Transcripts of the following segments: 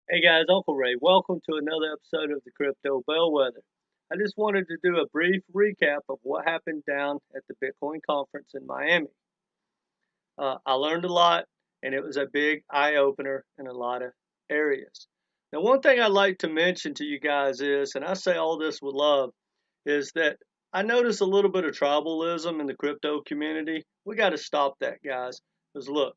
Hey guys, Uncle Ray. Welcome to another episode of the Crypto Bellwether. I just wanted to do a brief recap of what happened down at the Bitcoin conference in Miami. I learned a lot, and it was a big eye opener in a lot of areas. Now, one thing I'd like to mention to you guys is, and I say all this with love, is that I notice a little bit of tribalism in the crypto community. We got to stop that, guys. Because look,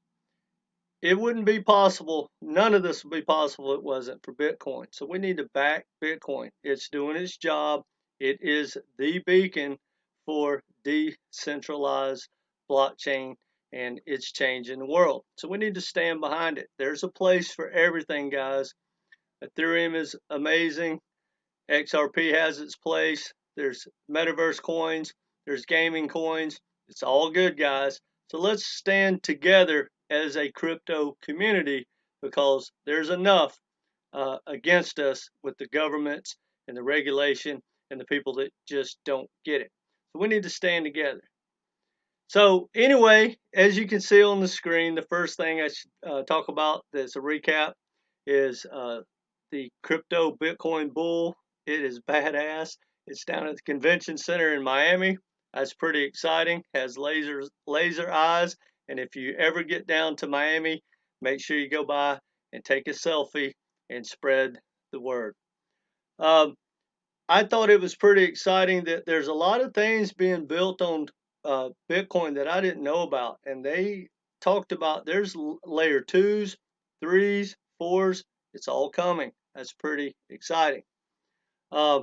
it wouldn't be possible. None of this would be possible if it wasn't for Bitcoin. So we need to back Bitcoin. It's doing its job. It is the beacon for decentralized blockchain, and it's changing the world. So we need to stand behind it. There's a place for everything, guys. Ethereum is amazing. XRP has its place. There's metaverse coins. There's gaming coins. It's all good, guys. So let's stand together as a crypto community because there's enough against us with the governments and the regulation and the people that just don't get it. So we need to stand together. So anyway, as you can see on the screen, the first thing I should talk about that's a recap is the crypto Bitcoin bull. It is badass. It's down at the convention center in Miami. That's pretty exciting. Has laser eyes, and if you ever get down to Miami, make sure you go by and take a selfie and spread the word. Um, I thought it was pretty exciting that there's a lot of things being built on Bitcoin that I didn't know about, and they talked about there's layer twos, threes, fours. It's all coming. That's pretty exciting. Uh,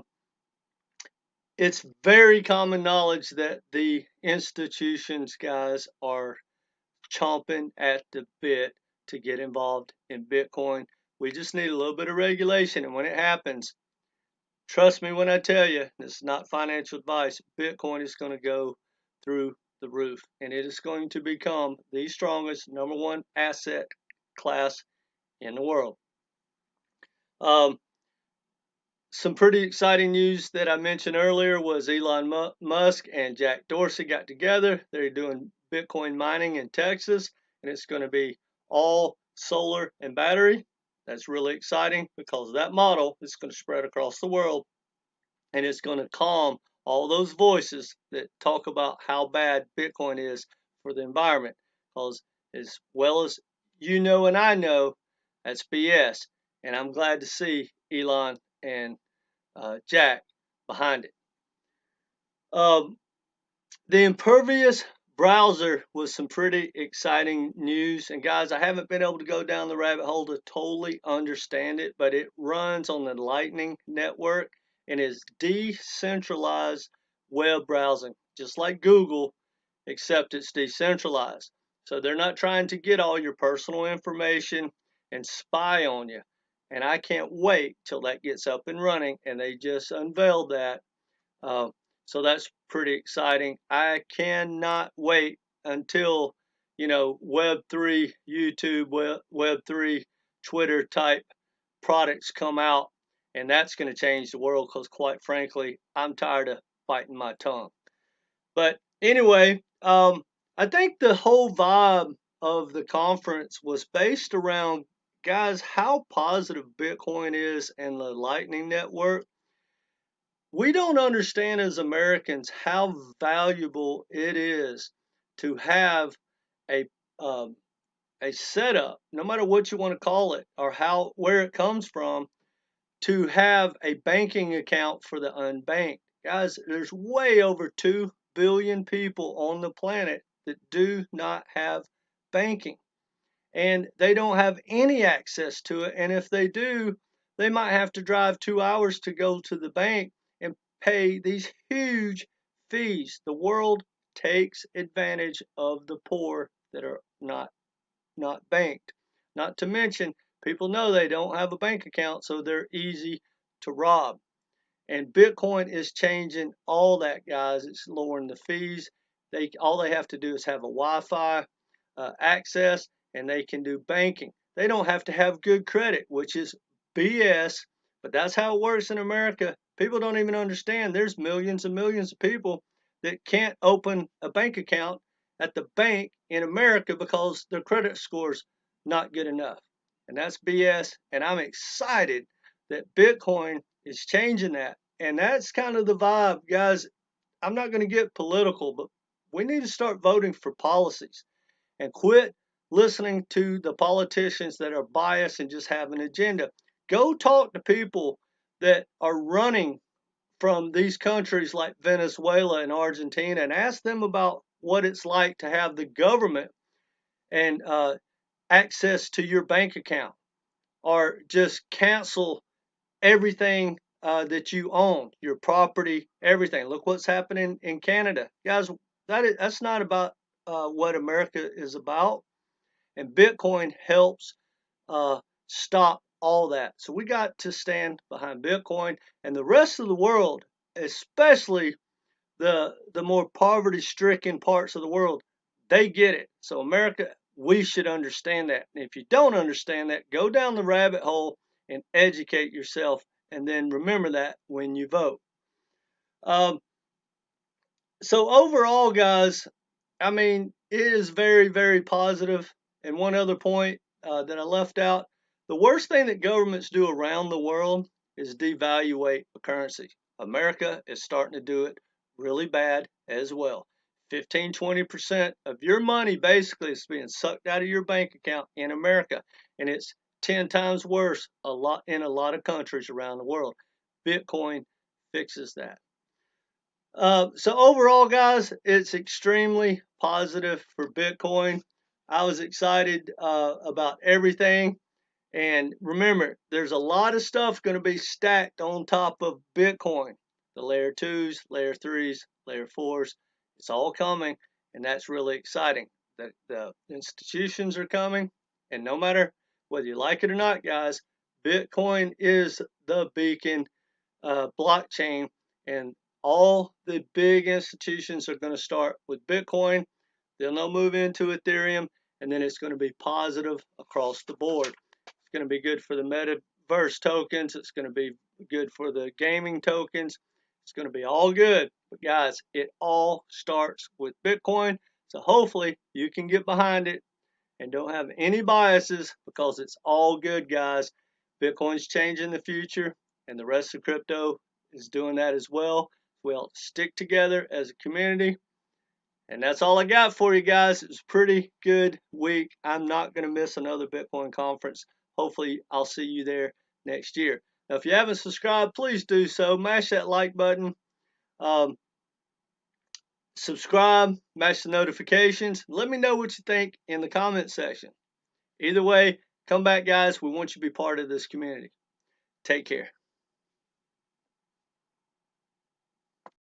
it's very common knowledge that the institutions guys are chomping at the bit to get involved in Bitcoin. We just need a little bit of regulation, and when it happens, trust me when I tell you, this is not financial advice. Bitcoin is going to go through the roof, and it is going to become the strongest number one asset class in the world. Um, some pretty exciting news that I mentioned earlier was Elon Musk and Jack Dorsey got together. They're doing Bitcoin mining in Texas, and it's going to be all solar and battery. That's really exciting because that model is going to spread across the world, and it's going to calm all those voices that talk about how bad Bitcoin is for the environment. Because as well as you know and I know, that's BS. And I'm glad to see Elon and Jack behind it. Um, the impervious browser was some pretty exciting news. And guys, I haven't been able to go down the rabbit hole to totally understand it, but it runs on the Lightning Network and is decentralized web browsing, just like Google, except it's decentralized. So they're not trying to get all your personal information and spy on you. And I can't wait till that gets up and running. And they just unveiled that. Uh, so that's pretty exciting. I cannot wait until, Web3 YouTube, Web3 Twitter type products come out. And that's going to change the world because, quite frankly, I'm tired of biting my tongue. But anyway, I think the whole vibe of the conference was based around, guys, how positive Bitcoin is and the Lightning Network. We don't understand as Americans how valuable it is to have a um, a setup, no matter what you want to call it or how where it comes from, to have a banking account for the unbanked. Guys, there's way over 2 billion people on the planet that do not have banking, and they don't have any access to it. And if they do, they might have to drive 2 hours to go to the bank and pay these huge fees. The world takes advantage of the poor that are not banked. Not to mention, people know they don't have a bank account, so they're easy to rob. And Bitcoin is changing all that, guys. It's lowering the fees. All they have to do is have a Wi-Fi access, and they can do banking. They don't have to have good credit, which is BS. But that's how it works in America. People don't even understand. There's millions and millions of people that can't open a bank account at the bank in America because their credit score's not good enough. and that's BS. And I'm excited that Bitcoin is changing that. And that's kind of the vibe, guys. I'm not going to get political, but we need to start voting for policies and quit listening to the politicians that are biased and just have an agenda. Go talk to people that are running from these countries like Venezuela and Argentina and ask them about what it's like to have the government and access to your bank account, or just cancel everything that you own, your property, everything. Look what's happening in Canada, guys. That's not about what America is about, and Bitcoin helps uh, stop all that. So we got to stand behind Bitcoin, and the rest of the world, especially the more poverty-stricken parts of the world, they get it. So America, we should understand that. And if you don't understand that, go down the rabbit hole and educate yourself, and then remember that when you vote. Um, so overall, guys, I mean, it is very, very positive. And one other point that I left out, the worst thing that governments do around the world is devaluate a currency. America is starting to do it really bad as well. 15, 20% of your money basically is being sucked out of your bank account in America. And it's 10 times worse in a lot of countries around the world. Bitcoin fixes that. So overall, guys, it's extremely positive for Bitcoin. I was excited about everything. And remember, there's a lot of stuff going to be stacked on top of Bitcoin. The layer 2s, layer 3s, layer 4s. It's all coming, and that's really exciting. The institutions are coming, and no matter whether you like it or not, guys, Bitcoin is the beacon blockchain, and all the big institutions are going to start with Bitcoin. They'll now move into Ethereum, and then it's going to be positive across the board. It's going to be good for the metaverse tokens. It's going to be good for the gaming tokens. It's going to be all good. But guys, it all starts with Bitcoin. So hopefully you can get behind it and don't have any biases, because it's all good, guys. Bitcoin's changing the future, and the rest of crypto is doing that as well. We'll stick together as a community. And that's all I got for you guys. It was a pretty good week. I'm not going to miss another Bitcoin conference. Hopefully, I'll see you there next year. Now, if you haven't subscribed, please do so. Mash that like button. Um, Subscribe, mash the notifications. Let me know what you think in the comment section. Either way, come back, guys. We want you to be part of this community. Take care.